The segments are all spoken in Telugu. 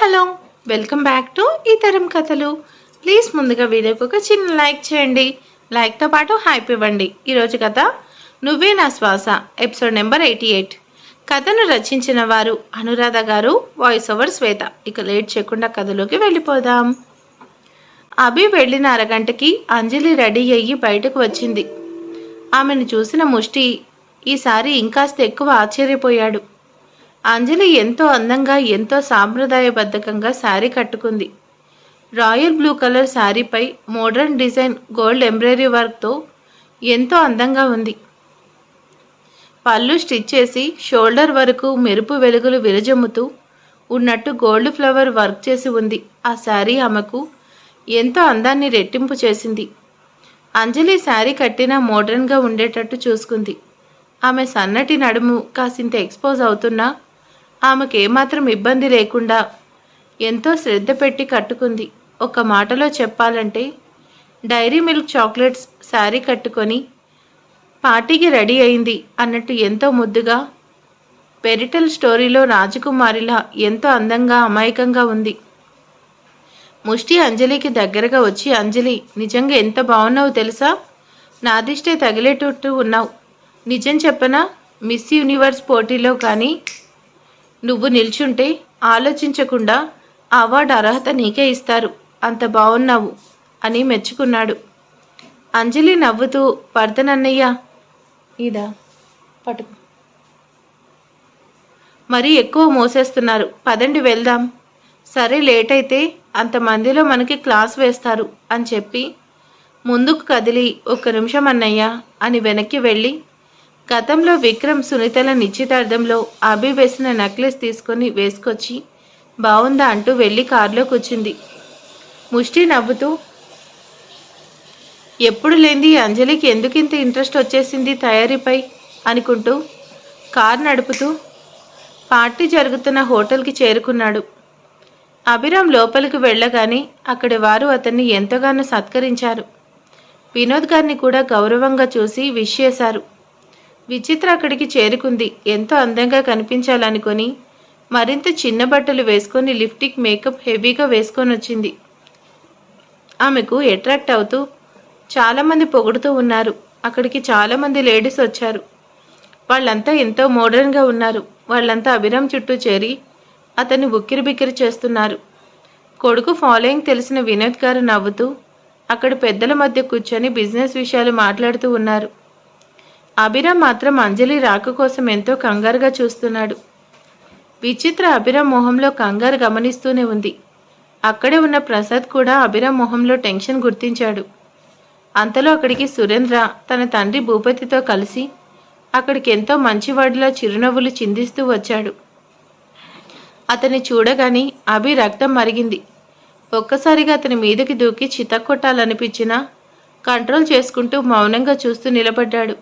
హలో, వెల్కమ్ బ్యాక్ టు ఈ తరం కథలు. ప్లీజ్ ముందుగా వీడియోకి ఒక చిన్న లైక్ చేయండి. లైక్తో పాటు హైప్ ఇవ్వండి. ఈరోజు కథ నువ్వే నా శ్వాస, ఎపిసోడ్ నెంబర్ 88. కథను రచించిన వారు అనురాధ గారు, వాయిస్ ఓవర్ శ్వేత. ఇక లేట్ చేయకుండా కథలోకి వెళ్ళిపోదాం. అభి వెళ్ళిన అరగంటకి అంజలి రెడీ అయ్యి బయటకు వచ్చింది. ఆమెను చూసిన ముష్టి ఈసారి ఇంకాస్త ఎక్కువ ఆశ్చర్యపోయాడు. అంజలి ఎంతో అందంగా, ఎంతో సాంప్రదాయబద్ధకంగా శారీ కట్టుకుంది. రాయల్ బ్లూ కలర్ శారీపై మోడర్న్ డిజైన్ గోల్డ్ ఎంబ్రాయిడరీ వర్క్తో ఎంతో అందంగా ఉంది. పళ్ళు స్టిచ్ చేసి షోల్డర్ వరకు మెరుపు వెలుగులు విరజమ్ముతూ ఉన్నట్టు గోల్డ్ ఫ్లవర్ వర్క్ చేసి ఉంది. ఆ శారీ ఆమెకు ఎంతో అందాన్ని రెట్టింపు చేసింది. అంజలి శారీ కట్టినా మోడర్న్గా ఉండేటట్టు చూసుకుంది. ఆమె సన్నటి నడుము కాసింత ఎక్స్పోజ్ అవుతున్నా ఆమెకేమాత్రం ఇబ్బంది లేకుండా ఎంతో శ్రద్ధ పెట్టి కట్టుకుంది. ఒక మాటలో చెప్పాలంటే డైరీ మిల్క్ చాక్లెట్స్ శారీ కట్టుకొని పార్టీకి రెడీ అయింది అన్నట్టు ఎంతో ముద్దుగా, పెరిటల్ స్టోరీలో రాజకుమారిలా ఎంతో అందంగా, అమాయకంగా ఉంది. ముష్టి అంజలికి దగ్గరగా వచ్చి, అంజలి, నిజంగా ఎంత బాగున్నావు తెలుసా? నాదిష్టే తగిలేటట్టు ఉన్నావు. నిజం చెప్పనా, మిస్ యూనివర్స్ పోటీలో కానీ నువ్వు నిల్చుంటే ఆలోచించకుండా అవార్డు అర్హత నీకే ఇస్తారు. అంత బాగున్నావు అని మెచ్చుకున్నాడు. అంజలి నవ్వుతూ, పర్దనన్నయ్య ఇదా పట్టుకు, మరీ ఎక్కువ మోసేస్తున్నారు, పదండి వెళ్దాం. సరే, లేట్ అయితే అంతమందిలో మనకి క్లాస్ వేస్తారు అని చెప్పి ముందుకు కదిలి, ఒక్క నిమిషం అన్నయ్య అని వెనక్కి వెళ్ళి గతంలో విక్రమ్ సునీతల నిశ్చితార్థంలో అభి వేసిన నెక్లెస్ తీసుకొని వేసుకొచ్చి బాగుందా అంటూ వెళ్ళి కారులో కూర్చుంది. ముష్టి నవ్వుతూ, ఎప్పుడు లేంది అంజలికి ఎందుకింత ఇంట్రెస్ట్ వచ్చేసింది తయారీపై అనుకుంటూ కారు నడుపుతూ పార్టీ జరుగుతున్న హోటల్కి చేరుకున్నాడు. అభిరామ్ లోపలికి వెళ్ళగానే అక్కడి వారు అతన్ని ఎంతగానో సత్కరించారు. వినోద్ గారిని కూడా గౌరవంగా చూసి విష్ చేశారు. విచిత్ర అక్కడికి చేరుకుంది. ఎంతో అందంగా కనిపించాలనుకొని మరింత చిన్న బట్టలు వేసుకొని లిప్స్టిక్, మేకప్ హెవీగా వేసుకొని వచ్చింది. ఆమెకు అట్రాక్ట్ అవుతూ చాలామంది పొగుడుతూ ఉన్నారు. అక్కడికి చాలామంది లేడీస్ వచ్చారు. వాళ్ళంతా ఎంతో మోడర్న్గా ఉన్నారు. వాళ్ళంతా అభిరామ్ చుట్టూ చేరి అతన్ని ఉక్కిరి బిక్కిరి చేస్తున్నారు. కొడుకు ఫాలోయింగ్ తెలిసిన వినోద్ గారు నవ్వుతూ అక్కడ పెద్దల మధ్య కూర్చొని బిజినెస్ విషయాలు మాట్లాడుతూ ఉన్నారు. అభిరామ్ మాత్రం అంజలి రాక కోసం ఎంతో కంగారుగా చూస్తున్నాడు. విచిత్ర అభిరామ్ మొహంలో కంగారు గమనిస్తూనే ఉంది. అక్కడే ఉన్న ప్రసాద్ కూడా అభిరామ్ మొహంలో టెన్షన్ గుర్తించాడు. అంతలో అక్కడికి సురేంద్ర తన తండ్రి భూపతితో కలిసి అక్కడికి ఎంతో మంచివాడిలా చిరునవ్వులు చిందిస్తూ వచ్చాడు. అతన్ని చూడగానే అభి రక్తం మరిగింది. ఒక్కసారిగా అతని మీదకి దూకి చితక్కొట్టాలనిపించినా కంట్రోల్ చేసుకుంటూ మౌనంగా చూస్తూ నిలబడ్డాడు.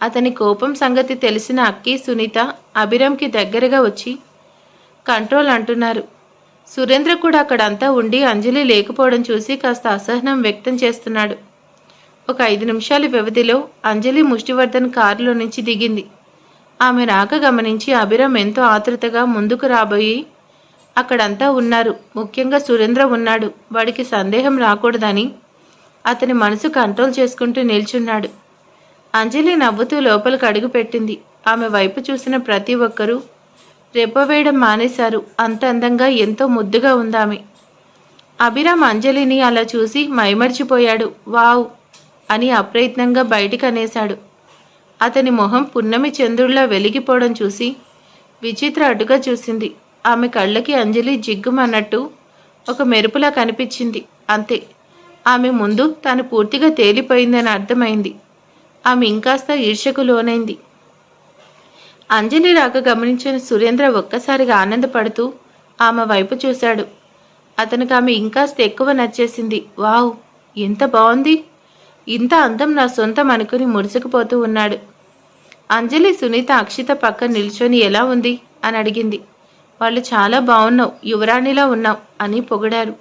అతని కోపం సంగతి తెలిసిన అక్కి, సునీత అభిరామ్కి దగ్గరగా వచ్చి కంట్రోల్ అంటున్నారు. సురేంద్ర కూడా అక్కడంతా ఉండి అంజలి లేకపోవడం చూసి కాస్త అసహనం వ్యక్తం చేస్తున్నాడు. ఒక 5 నిమిషాల వ్యవధిలో అంజలి ముష్టివర్ధన్ కారులో నుంచి దిగింది. ఆమె రాక గమనించి అభిరామ్ ఎంతో ఆతృతగా ముందుకు రాబోయి అక్కడంతా ఉన్నారు. ముఖ్యంగా సురేంద్ర ఉన్నాడు. వాడికి సందేహం రాకూడదని అతని మనసు కంట్రోల్ చేసుకుంటూ నిల్చున్నాడు. అంజలి నవ్వుతూ లోపలికి అడుగుపెట్టింది. ఆమె వైపు చూసిన ప్రతి ఒక్కరూ రెప్పవేయడం మానేశారు. అంత అందంగా, ఎంతో ముద్దుగా ఉందామె. అభిరామ్ అంజలిని అలా చూసి మైమర్చిపోయాడు. వావ్ అని అప్రయత్నంగా బయటికి అనేశాడు. అతని మొహం పున్నమి చంద్రుడిలా వెలిగిపోవడం చూసి విచిత్ర అడ్డుగా చూసింది. ఆమె కళ్ళకి అంజలి జిగ్గుమన్నట్టు ఒక మెరుపులా కనిపించింది. అంతే, ఆమె ముందు తాను పూర్తిగా తేలిపోయిందని అర్థమైంది. ఆమె ఇంకాస్త ఈర్ష్యకు లోనైంది. అంజలి రాక గమనించిన సురేంద్ర ఒక్కసారిగా ఆనందపడుతూ ఆమె వైపు చూశాడు. అతనికి ఆమె ఇంకాస్త ఎక్కువ నచ్చేసింది. వావ్, ఎంత బాగుంది, ఇంత అందం నా సొంతం అనుకుని ముడుచుకుపోతూ ఉన్నాడు. అంజలి సునీత అక్షిత పక్కన నిల్చొని ఎలా ఉంది అని అడిగింది. వాళ్ళు చాలా బాగున్నావు, యువరాణిలా ఉన్నావు అని పొగిడారు.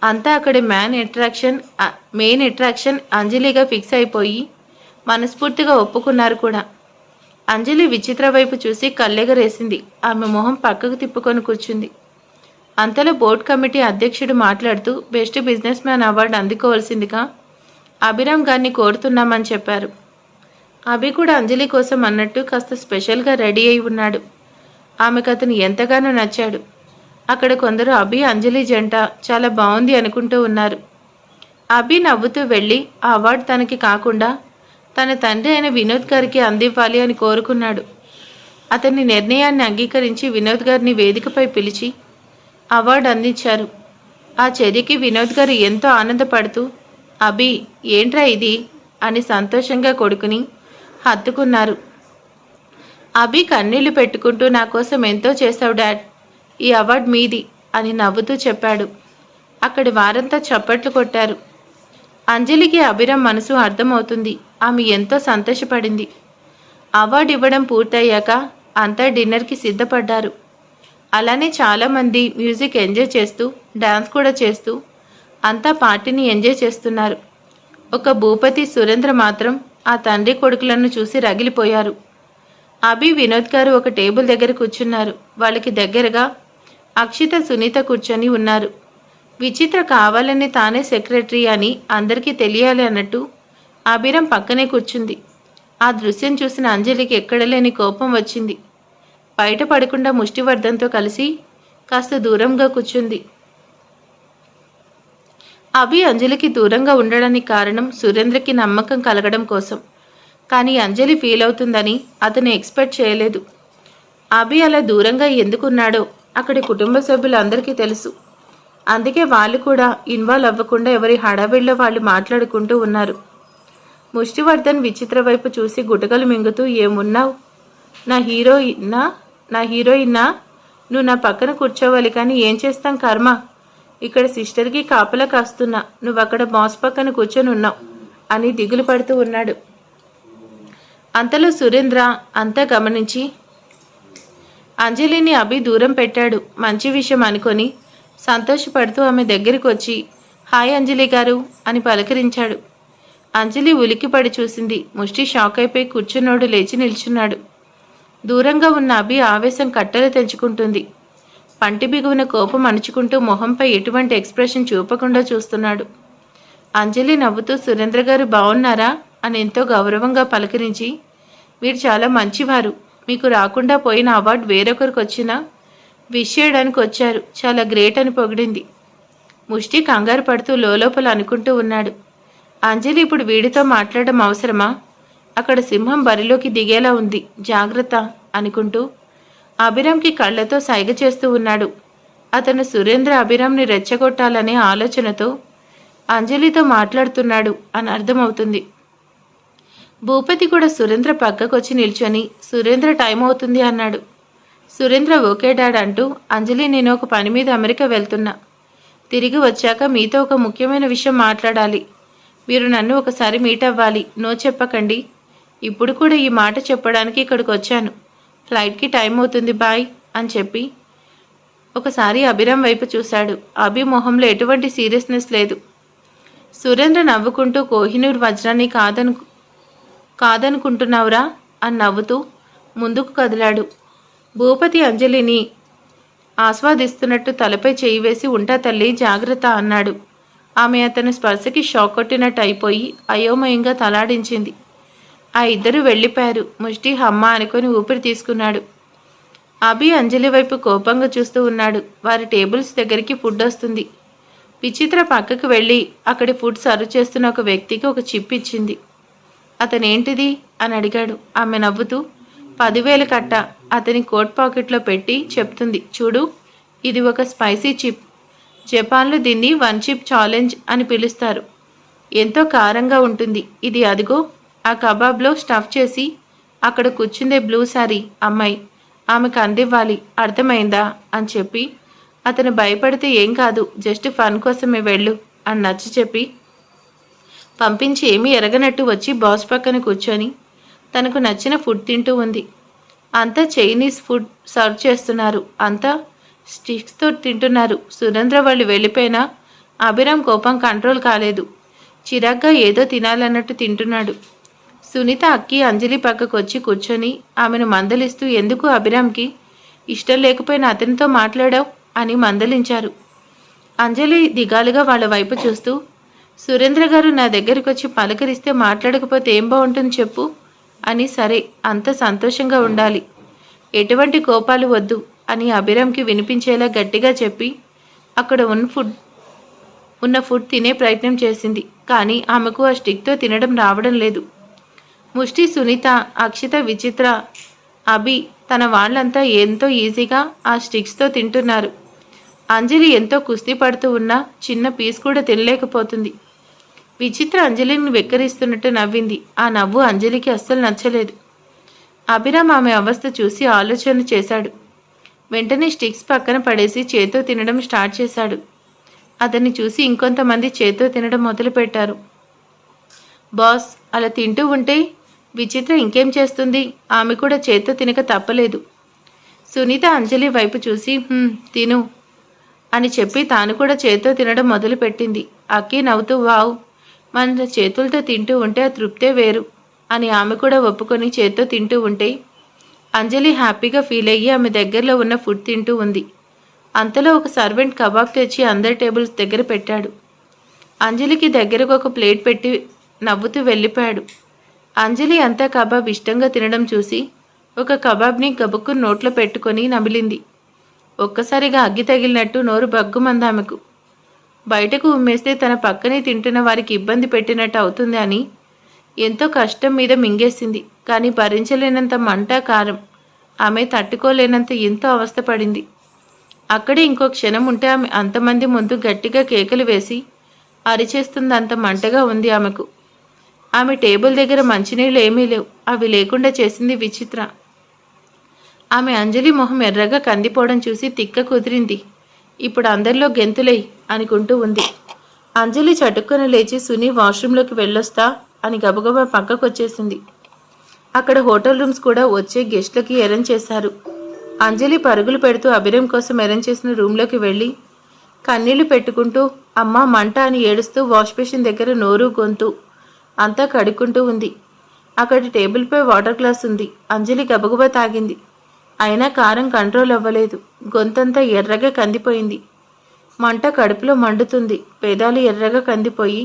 అంతా అక్కడి మెయిన్ అట్రాక్షన్ అంజలిగా ఫిక్స్ అయిపోయి మనస్ఫూర్తిగా ఒప్పుకున్నారు కూడా. అంజలి విచిత్ర వైపు చూసి కళ్ళెగరేసింది. ఆమె మొహం పక్కకు తిప్పుకొని కూర్చుంది. అంతలో బోర్డు కమిటీ అధ్యక్షుడు మాట్లాడుతూ బెస్ట్ బిజినెస్ మ్యాన్ అవార్డు అందుకోవాల్సిందిగా అభిరామ్ గారిని కోరుతున్నామని చెప్పారు. అభి కూడా అంజలి కోసం అన్నట్టు కాస్త స్పెషల్గా రెడీ అయి ఉన్నాడు. ఆమెకు అతను ఎంతగానో నచ్చాడు. అక్కడ కొందరు అభి అంజలి జంట చాలా బాగుంది అనుకుంటూ ఉన్నారు. అభి నవ్వుతూ వెళ్ళి ఆ అవార్డు తనకి కాకుండా తన తండ్రి అయిన వినోద్ గారికి అందివ్వాలి అని కోరుకున్నాడు. అతని నిర్ణయాన్ని అంగీకరించి వినోద్ గారిని వేదికపై పిలిచి అవార్డు అందించారు. ఆ చర్యకి వినోద్ గారు ఎంతో ఆనందపడుతూ అభి ఏంట్రా ఇది అని సంతోషంగా కొడుకుని హత్తుకున్నారు. అభి కన్నీళ్లు పెట్టుకుంటూ నా కోసం ఎంతో చేశావు డాడ్, ఈ అవార్డు మీది అని నవ్వుతూ చెప్పాడు. అక్కడి వారంతా చప్పట్లు కొట్టారు. అంజలికి అభిరామ్ మనసు అర్థమవుతుంది. ఆమె ఎంతో సంతోషపడింది. అవార్డు ఇవ్వడం పూర్తయ్యాక అంతా డిన్నర్కి సిద్ధపడ్డారు. అలానే చాలామంది మ్యూజిక్ ఎంజాయ్ చేస్తూ డాన్స్ కూడా చేస్తూ అంతా పార్టీని ఎంజాయ్ చేస్తున్నారు. ఒక భూపతి సురేంద్ర మాత్రం ఆ తండ్రి కొడుకులను చూసి రగిలిపోయారు. అభి వినోద్ గారు ఒక టేబుల్ దగ్గర కూర్చున్నారు. వాళ్ళకి దగ్గరగా అక్షిత సునీత కూర్చొని ఉన్నారు. విచిత్ర కావాలని తానే సెక్రటరీ అని అందరికీ తెలియాలి అన్నట్టు అభిరామ్ పక్కనే కూర్చుంది. ఆ దృశ్యం చూసిన అంజలికి ఎక్కడలేని కోపం వచ్చింది. బయట పడకుండా ముష్టివర్ధంతో కలిసి కాస్త దూరంగా కూర్చుంది. అభి అంజలికి దూరంగా ఉండడానికి కారణం సురేంద్రకి నమ్మకం కలగడం కోసం. కానీ అంజలి ఫీల్ అవుతుందని అతను ఎక్స్పెక్ట్ చేయలేదు. అభి అలా దూరంగా ఎందుకున్నాడో అక్కడి కుటుంబ సభ్యులందరికీ తెలుసు. అందుకే వాళ్ళు కూడా ఇన్వాల్వ్ అవ్వకుండా ఎవరి హడావిడిలో వాళ్ళు మాట్లాడుకుంటూ ఉన్నారు. ముష్టివర్ధన్ విచిత్ర వైపు చూసి గుటకలు మింగుతూ ఏమున్నావు, నా హీరోయిన్నా నువ్వు నా పక్కన కూర్చోవాలి, కానీ ఏం చేస్తాం కర్మ, ఇక్కడ సిస్టర్కి కాపలా కాస్తున్నా, నువ్వు అక్కడ బాస్ పక్కన కూర్చొని ఉన్నావు అని దిగులు పడుతూ ఉన్నాడు. అంతలో సురేంద్ర అంతా గమనించి అంజలిని అభి దూరం పెట్టాడు. మంచి విషయం అనుకొని సంతోషపడుతూ ఆమె దగ్గరికి వచ్చి హాయ్ అంజలి గారు అని పలకరించాడు. అంజలి ఉలిక్కిపడి చూసింది. ముష్టి షాక్ అయిపోయి కూర్చున్నోడు లేచి నిల్చున్నాడు. దూరంగా ఉన్న అభి ఆవేశం కట్టలు తెంచుకుంటుంది. పంటి బిగువున కోపం అణుచుకుంటూ మొహంపై ఎటువంటి ఎక్స్ప్రెషన్ చూపకుండా చూస్తున్నాడు. అంజలి నవ్వుతూ సురేంద్ర గారు బాగున్నారా అని ఎంతో గౌరవంగా పలకరించి మీరు చాలా మంచివారు, మీకు రాకుండా పోయిన అవార్డు వేరొకరికి వచ్చినా విష్ చేయడానికి వచ్చారు, చాలా గ్రేట్ అని పొగిడింది. ముష్టి కంగారు పడుతూ లోపల అనుకుంటూ ఉన్నాడు. అంజలి ఇప్పుడు వీడితో మాట్లాడడం అవసరమా, అక్కడ సింహం బరిలోకి దిగేలా ఉంది, జాగ్రత్త అనుకుంటూ అభిరామ్కి కళ్ళతో సైగ చేస్తూ ఉన్నాడు. అతను సురేంద్ర అభిరామ్ని రెచ్చగొట్టాలనే ఆలోచనతో అంజలితో మాట్లాడుతున్నాడు అని అర్థమవుతుంది. భూపతి కూడా సురేంద్ర పక్కకొచ్చి నిల్చొని సురేంద్ర టైం అవుతుంది అన్నాడు. సురేంద్ర ఓకే డాడ్ అంటూ అంజలి నేను ఒక పని మీద అమెరికా వెళ్తున్నా, తిరిగి వచ్చాక మీతో ఒక ముఖ్యమైన విషయం మాట్లాడాలి, మీరు నన్ను ఒకసారి మీట్ అవ్వాలి, నో చెప్పకండి, ఇప్పుడు కూడా ఈ మాట చెప్పడానికి ఇక్కడికి వచ్చాను, ఫ్లైట్కి టైం అవుతుంది బాయ్ అని చెప్పి ఒకసారి అభిరామ్ వైపు చూశాడు. అభి మొహంలో ఎటువంటి సీరియస్నెస్ లేదు. సురేంద్ర నవ్వుకుంటూ కోహినూర్ వజ్రాన్ని కాదనుకుంటున్నావురా అని నవ్వుతూ ముందుకు కదిలాడు. భూపతి అంజలిని ఆస్వాదిస్తున్నట్టు తలపై చేయి వేసి ఉంటా తల్లి జాగ్రత్త అన్నాడు. ఆమె అతని స్పర్శకి షాక్ కొట్టినట్టు అయిపోయి అయోమయంగా తలాడించింది. ఆ ఇద్దరు వెళ్ళిపోయారు. ముష్టి హమ్మ అనుకొని ఊపిరి తీసుకున్నాడు. అభి అంజలి వైపు కోపంగా చూస్తూ ఉన్నాడు. వారి టేబుల్స్ దగ్గరికి ఫుడ్ వస్తుంది. విచిత్ర పక్కకు వెళ్ళి అక్కడి ఫుడ్ సర్వ్ చేస్తున్న ఒక వ్యక్తికి ఒక చిప్ ఇచ్చింది. అతనేంటిది అని అడిగాడు. ఆమె నవ్వుతూ 10,000 కట్ట అతని కోట్ పాకెట్లో పెట్టి చెప్తుంది, చూడు ఇది ఒక స్పైసీ చిప్, జపాన్లో దీన్ని 1 చిప్ ఛాలెంజ్ అని పిలుస్తారు, ఎంతో కారంగా ఉంటుంది, ఇది అదిగో ఆ కబాబ్లో స్టఫ్ చేసి అక్కడ కూర్చుందే బ్లూ సారీ అమ్మాయి, ఆమెకు అందివ్వాలి, అర్థమైందా అని చెప్పి అతను భయపడితే ఏం కాదు, జస్ట్ ఫన్ కోసమే వెళ్ళు అని నచ్చ చెప్పి పంపించి ఏమీ ఎరగనట్టు వచ్చి బాస్ పక్కన కూర్చొని తనకు నచ్చిన ఫుడ్ తింటూ ఉంది. అంతా చైనీస్ ఫుడ్ సర్వ్ చేస్తున్నారు. అంతా స్టిక్స్తో తింటున్నారు. సురేంద్ర వాళ్ళు వెళ్ళిపోయినా అభిరామ్ కోపం కంట్రోల్ కాలేదు. చిరాగ్గా ఏదో తినాలన్నట్టు తింటున్నాడు. సునీత అక్కి అంజలి పక్కకు వచ్చి కూర్చొని ఆమెను మందలిస్తూ ఎందుకు అభిరామ్కి ఇష్టం లేకపోయినా అతనితో మాట్లాడావు, అని మందలించారు. అంజలి దిగాలుగా వాళ్ళ వైపు చూస్తూ, సురేంద్ర గారు నా దగ్గరికి వచ్చి పలకరిస్తే మాట్లాడకపోతే ఏం బాగుంటుంది చెప్పు అని. సరే, అంత సంతోషంగా ఉండాలి, ఎటువంటి కోపాలు వద్దు అని అభిరామ్కి వినిపించేలా గట్టిగా చెప్పి అక్కడ ఉన్న ఫుడ్ తినే ప్రయత్నం చేసింది. కానీ ఆమెకు ఆ స్టిక్తో తినడం రావడం లేదు. ముష్టి సునీత, అక్షిత, విచిత్ర, అభి తన వాళ్ళంతా ఎంతో ఈజీగా ఆ స్టిక్స్తో తింటున్నారు. అంజలి ఎంతో కుస్తీ పడుతూ ఉన్నా చిన్న పీస్ కూడా తినలేకపోతుంది. విచిత్ర అంజలిని వెక్కిరిస్తున్నట్టు నవ్వింది. ఆ నవ్వు అంజలికి అస్సలు నచ్చలేదు. అభిరామ్ ఆమె అవస్థ చూసి ఆలోచన చేశాడు. వెంటనే స్టిక్స్ పక్కన పడేసి చేత్తో తినడం స్టార్ట్ చేశాడు. అతన్ని చూసి ఇంకొంతమంది చేత్తో తినడం మొదలుపెట్టారు. బాస్, అలా తింటూ ఉంటే విచిత్ర ఇంకేం చేస్తుంది? ఆమె కూడా చేత్తో తినక తప్పలేదు. సునీత అంజలి వైపు చూసి తిను అని చెప్పి తాను కూడా చేత్తో తినడం మొదలుపెట్టింది. అక్కి నవ్వుతూ వావ్, మన చేతులతో తింటూ ఉంటే ఆ తృప్తే వేరు అని ఆమె కూడా ఒప్పుకొని చేత్తో తింటూ ఉంటే అంజలి హ్యాపీగా ఫీల్ అయ్యి ఆమె దగ్గరలో ఉన్న ఫుడ్ తింటూ ఉంది. అంతలో ఒక సర్వెంట్ కబాబ్ తెచ్చి అందరి టేబుల్స్ దగ్గర పెట్టాడు. అంజలికి దగ్గరకు ఒక ప్లేట్ పెట్టి నవ్వుతూ వెళ్ళిపోయాడు. అంజలి అంతా కబాబ్ ఇష్టంగా తినడం చూసి ఒక కబాబ్ని గబుక్కుని నోట్లో పెట్టుకొని నమిలింది. ఒక్కసారిగా అగ్గి తగిలినట్టు నోరు బగ్గుమంది ఆమెకు. బయటకు ఉమ్మేస్తే తన పక్కనే తింటున్న వారికి ఇబ్బంది పెట్టినట్టు అవుతుంది అని ఎంతో కష్టం మీద మింగేసింది. కానీ భరించలేనంత మంట, కారం. ఆమె తట్టుకోలేనంత ఎంతో అవస్థపడింది. అక్కడే ఇంకో క్షణం ఉంటే ఆమె అంతమంది ముందు గట్టిగా కేకలు వేసి అరిచేస్తుంది. అంత మంటగా ఉంది ఆమెకు. ఆమె టేబుల్ దగ్గర మంచినీళ్ళు ఏమీ లేవు. అవి లేకుండా చేసింది విచిత్ర. ఆమె అంజలి మొహం ఎర్రగా కందిపోవడం చూసి తిక్క కుదిరింది. ఇప్పుడు అందరిలో గెంతులై అనుకుంటూ ఉంది. అంజలి చటుక్కున లేచి సుని వాష్రూంలోకి వెళ్ళొస్తా అని గబగబా పక్కకు వచ్చేసింది. అక్కడ హోటల్ రూమ్స్ కూడా వచ్చే గెస్ట్లకి అరేంజ్ చేశారు. అంజలి పరుగులు పెడుతూ అభిరామ్ కోసం అరేంజ్ చేసిన రూమ్లోకి వెళ్ళి కన్నీళ్లు పెట్టుకుంటూ అమ్మ మంట అని ఏడుస్తూ వాష్ బేసిన్ దగ్గర నోరు, గొంతు అంతా కడుక్కుంటూ ఉంది. అక్కడి టేబుల్పై వాటర్ గ్లాస్ ఉంది. అంజలి గబగబా తాగింది. అయినా కారం కంట్రోల్ అవ్వలేదు. గొంతంతా ఎర్రగా కందిపోయింది. మంట కడుపులో మండుతుంది. పెదాలు ఎర్రగా కందిపోయి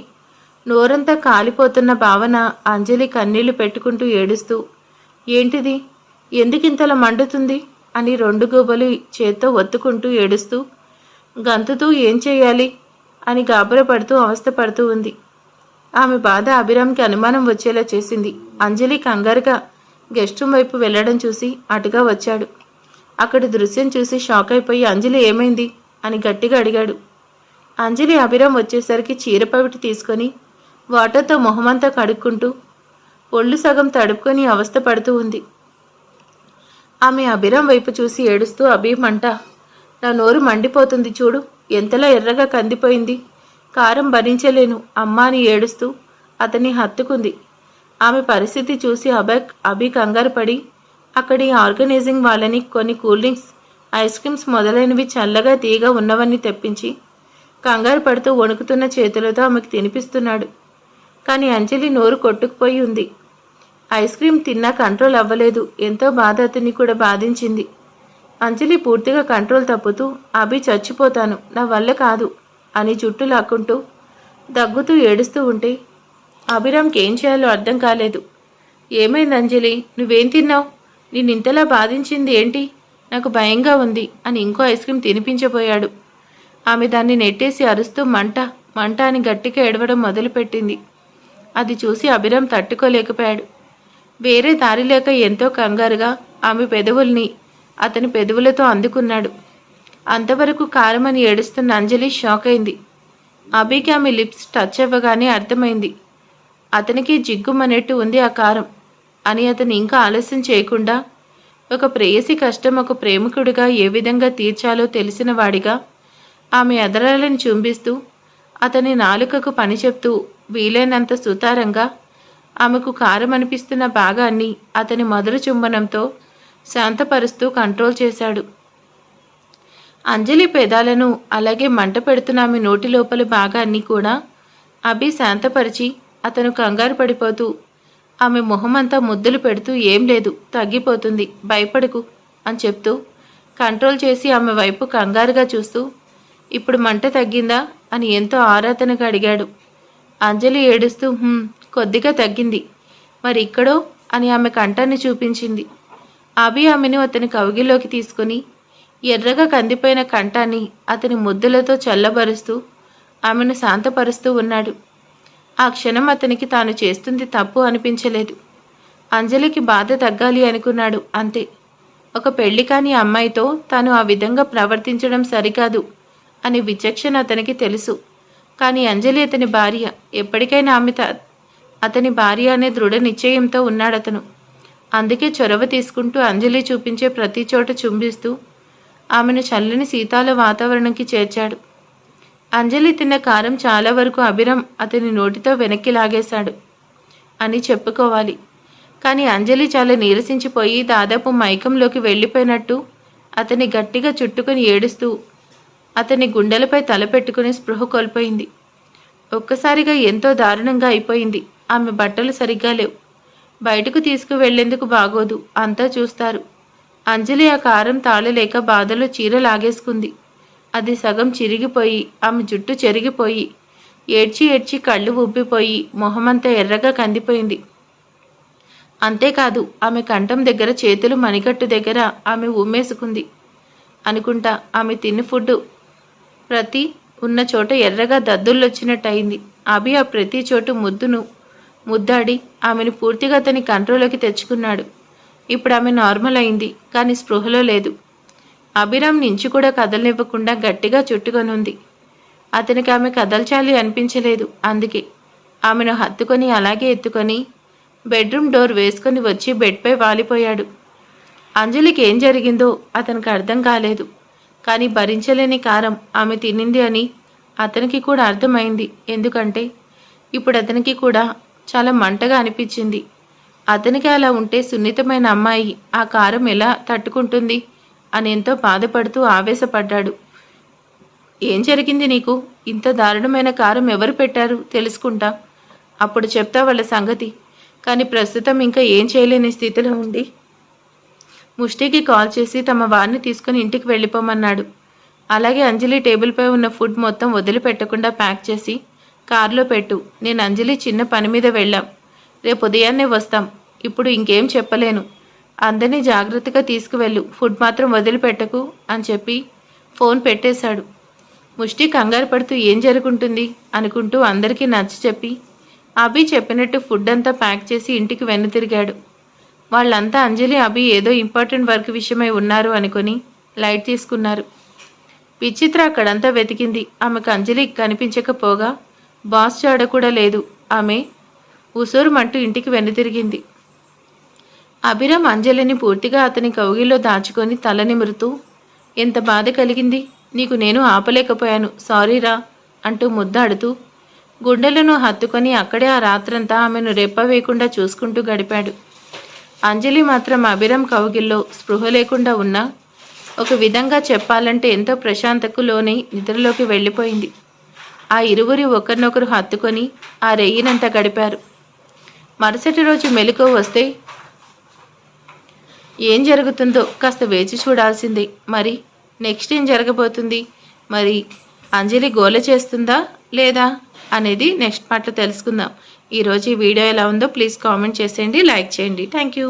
నోరంతా కాలిపోతున్న భావన. అంజలి కన్నీళ్లు పెట్టుకుంటూ ఏడుస్తూ ఏంటిది, ఎందుకింతలా మండుతుంది అని రెండు గోబలు చేత్తో ఒత్తుకుంటూ ఏడుస్తూ గంతుతూ ఏం చేయాలి అని గాబరపడుతూ అవస్థపడుతూ ఉంది. ఆమె బాధ అభిరామ్కి అనుమానం వచ్చేలా చేసింది. అంజలి కంగారుగా గెస్ట్ రూమ్ వైపు వెళ్ళడం చూసి అటుగా వచ్చాడు. అక్కడి దృశ్యం చూసి షాక్ అయిపోయి అంజలి ఏమైంది అని గట్టిగా అడిగాడు. అంజలి అభిరామ్ వచ్చేసరికి చీరపవిటి తీసుకొని వాటర్తో మొహమంతా కడుక్కుంటూ ఒళ్ళు సగం తడుపుకొని అవస్థ పడుతూ ఉంది. ఆమె అభిరామ్ వైపు చూసి ఏడుస్తూ అభిమంట, నా నోరు మండిపోతుంది చూడు, ఎంతలా ఎర్రగా కందిపోయింది, కారం భరించలేను అమ్మా అని ఏడుస్తూ అతన్ని హత్తుకుంది. ఆమె పరిస్థితి చూసి అభి కంగారు పడి అక్కడి ఆర్గనైజింగ్ వాళ్ళని కొన్ని కూల్ డ్రింక్స్, ఐస్ క్రీమ్స్ మొదలైనవి చల్లగా తీయగా ఉన్నవన్నీ తెప్పించి కంగారు పడుతూ వణుకుతున్న చేతులతో ఆమెకు తినిపిస్తున్నాడు. కానీ అంజలి నోరు కొట్టుకుపోయి ఉంది. ఐస్ క్రీమ్ తిన్నా కంట్రోల్ అవ్వలేదు. ఎంతో బాధ అతన్ని కూడా బాధించింది. అంజలి పూర్తిగా కంట్రోల్ తప్పుతూ అభి చచ్చిపోతాను, నా వల్ల కాదు అని జుట్టు లాక్కుంటూ దగ్గుతూ ఏడుస్తూ ఉంటే అభిరామ్కి ఏం చేయాలో అర్థం కాలేదు. ఏమైంది అంజలి, నువ్వేం తిన్నావు, నేను ఇంతలా బాధించింది ఏంటి, నాకు భయంగా ఉంది అని ఇంకో ఐస్ క్రీమ్ తినిపించబోయాడు. ఆమె దాన్ని నెట్టేసి అరుస్తూ మంట మంట అని గట్టిగా ఏడవడం మొదలుపెట్టింది. అది చూసి అభిరామ్ తట్టుకోలేకపోయాడు. వేరే దారి లేక ఎంతో కంగారుగా ఆమె పెదవుల్ని అతని పెదవులతో అందుకున్నాడు. అంతవరకు కారమని ఏడుస్తున్న అంజలి షాక్ అయింది. అభికి ఆమె లిప్స్ టచ్ అవ్వగానే అర్థమైంది అతనికి జిగ్గుమనేట్టు ఉంది ఆ కారం అని. అతను ఇంకా ఆలస్యం చేయకుండా ఒక ప్రేయసి కష్టం ఒక ప్రేమికుడిగా ఏ విధంగా తీర్చాలో తెలిసిన వాడిగా ఆమె ఎదరాలను చుంబిస్తూ అతని నాలుకకు పని చెప్తూ వీలైనంత సుతారంగా ఆమెకు కారం అనిపిస్తున్న భాగాన్ని అతని మధుర చుంబనంతో శాంతపరుస్తూ కంట్రోల్ చేశాడు. అంజలి పెదాలను అలాగే మంట పెడుతున్న ఆమె నోటి లోపల భాగాన్ని కూడా అభి శాంతపరిచి అతను కంగారు పడిపోతూ ఆమె మొహమంతా ముద్దులు పెడుతూ ఏం లేదు, తగ్గిపోతుంది, భయపడకు అని చెప్తూ కంట్రోల్ చేసి ఆమె వైపు కంగారుగా చూస్తూ, ఇప్పుడు మంట తగ్గిందా అని ఎంతో ఆరాధనగా అడిగాడు. అంజలి ఏడుస్తూ కొద్దిగా తగ్గింది, మరి ఇక్కడో అని ఆమె కంఠాన్ని చూపించింది. అభి ఆమెను అతని కౌగిల్లోకి తీసుకుని ఎర్రగా కందిపోయిన కంఠాన్ని అతని ముద్దులతో చల్లబరుస్తూ ఆమెను శాంతపరుస్తూ ఉన్నాడు. ఆ క్షణం అతనికి తాను చేస్తుంది తప్పు అనిపించలేదు. అంజలికి బాధ తగ్గాలి అనుకున్నాడు, అంతే. ఒక పెళ్లి కాని అమ్మాయితో తాను ఆ విధంగా ప్రవర్తించడం సరికాదు అని విచక్షణ అతనికి తెలుసు. కానీ అంజలి అతని భార్య, ఎప్పటికైనా ఆమె అతని భార్య అనే దృఢ నిశ్చయంతో ఉన్నాడతను. అందుకే చొరవ తీసుకుంటూ అంజలి చూపించే ప్రతి చోట చుంబిస్తూ ఆమెను చల్లని శీతాల వాతావరణంకి చేర్చాడు. అంజలి తిన్న కారం చాలా వరకు అభిరామ్ అతని నోటితో వెనక్కి లాగేశాడు అని చెప్పుకోవాలి. కానీ అంజలి చాలా నీరసించిపోయి దాదాపు మైకంలోకి వెళ్ళిపోయినట్టు అతన్ని గట్టిగా చుట్టుకొని ఏడుస్తూ అతని గుండెలపై తలపెట్టుకుని స్పృహ కోల్పోయింది. ఒక్కసారిగా ఎంతో దారుణంగా అయిపోయింది. ఆమె బట్టలు సరిగ్గా లేవు, బయటకు తీసుకువెళ్లేందుకు బాగోదు, అంతా చూస్తారు. అంజలి ఆ కారం తాళలేక బాధలో చీర లాగేసుకుంది. అది సగం చిరిగిపోయి ఆమె జుట్టు చెరిగిపోయి ఏడ్చి ఏడ్చి కళ్ళు ఉబ్బిపోయి మొహమంతా ఎర్రగా కందిపోయింది. అంతేకాదు ఆమె కంఠం దగ్గర, చేతులు మణికట్టు దగ్గర ఆమె ఉమ్మేసుకుంది అనుకుంటా. ఆమె తిన్న ఫుడ్ ప్రతి ఉన్న చోట ఎర్రగా దద్దుల్లొచ్చినట్టయింది. అభి ఆ ప్రతి చోటు ముద్దాడి ఆమెను పూర్తిగా అతని కంట్రోల్లోకి తెచ్చుకున్నాడు. ఇప్పుడు ఆమె నార్మల్ అయింది, కానీ స్పృహలో లేదు. అభిరామ్ నుంచి కూడా కదలనివ్వకుండా గట్టిగా చుట్టుకొనుంది. అతనికి ఆమె కదల్చాలి అనిపించలేదు. అందుకే ఆమెను హత్తుకొని అలాగే ఎత్తుకొని బెడ్రూమ్ డోర్ వేసుకొని వచ్చి బెడ్పై వాలిపోయాడు. అంజలికి ఏం జరిగిందో అతనికి అర్థం కాలేదు. కానీ భరించలేని కారం ఆమె తినింది అని అతనికి కూడా అర్థమైంది. ఎందుకంటే ఇప్పుడు అతనికి కూడా చాలా మంటగా అనిపించింది. అతనికి అలా ఉంటే సున్నితమైన అమ్మాయి ఆ కారం ఎలా తట్టుకుంటుంది అని ఎంతో బాధపడుతూ ఆవేశపడ్డాడు. ఏం జరిగింది నీకు? ఇంత దారుణమైన కారం ఎవరు పెట్టారు తెలుసుకుంటా, అప్పుడు చెప్తా వాళ్ళ సంగతి. కానీ ప్రస్తుతం ఇంకా ఏం చేయలేని స్థితిలో ఉండి ముష్టికి కాల్ చేసి తమ వారిని తీసుకుని ఇంటికి వెళ్ళిపోమన్నాడు. అలాగే అంజలి టేబుల్పై ఉన్న ఫుడ్ మొత్తం వదిలిపెట్టకుండా ప్యాక్ చేసి కారులో పెట్టు. నేను అంజలి చిన్న పని మీద వెళ్ళాం, రేపు ఉదయాన్నే వస్తాం. ఇప్పుడు ఇంకేం చెప్పలేను. అందరినీ జాగ్రత్తగా తీసుకువెళ్ళు, ఫుడ్ మాత్రం వదిలిపెట్టకు అని చెప్పి ఫోన్ పెట్టేశాడు. ముష్టి కంగారు పడుతూ ఏం జరుగుంటుంది అనుకుంటూ అందరికీ నచ్చ చెప్పి అభి చెప్పినట్టు ఫుడ్ అంతా ప్యాక్ చేసి ఇంటికి వెనుతిరిగాడు. వాళ్ళంతా అంజలి అభి ఏదో ఇంపార్టెంట్ వర్క్ విషయమై ఉన్నారు అనుకుని లైట్ తీసుకున్నారు. విచిత్ర అక్కడంతా వెతికింది. ఆమెకు అంజలి కనిపించకపోగా బాస్ జాడ కూడా లేదు. ఆమె ఉసూరుమంటూ ఇంటికి వెనుతిరిగింది. అభిరామ్ అంజలిని పూర్తిగా అతని కౌగిల్లో దాచుకొని తల నిమురుతూ, ఎంత బాధ కలిగింది నీకు, నేను ఆపలేకపోయాను, సారీరా అంటూ ముద్దాడుతూ గుండెలను హత్తుకొని అక్కడే ఆ రాత్రంతా ఆమెను రెప్పవేయకుండా చూసుకుంటూ గడిపాడు. అంజలి మాత్రం అభిరామ్ కౌగిల్లో స్పృహ లేకుండా ఉన్నా ఒక విధంగా చెప్పాలంటే ఎంతో ప్రశాంతకు లోనై నిద్రలోకి వెళ్ళిపోయింది. ఆ ఇరువురి ఒకరినొకరు హత్తుకొని ఆ రెయ్యినంతా గడిపారు. మరుసటి రోజు మెలకువ వస్తే ఏం జరుగుతుందో కాస్త వేచి చూడాల్సిందే. మరి నెక్స్ట్ ఏం జరగబోతుంది? మరి అంజలి గోల చేస్తుందా లేదా అనేది నెక్స్ట్ పార్ట్లో తెలుసుకుందాం. ఈరోజు ఈ వీడియో ఎలా ఉందో ప్లీజ్ కామెంట్ చేసేయండి, లైక్ చేయండి. Thank you.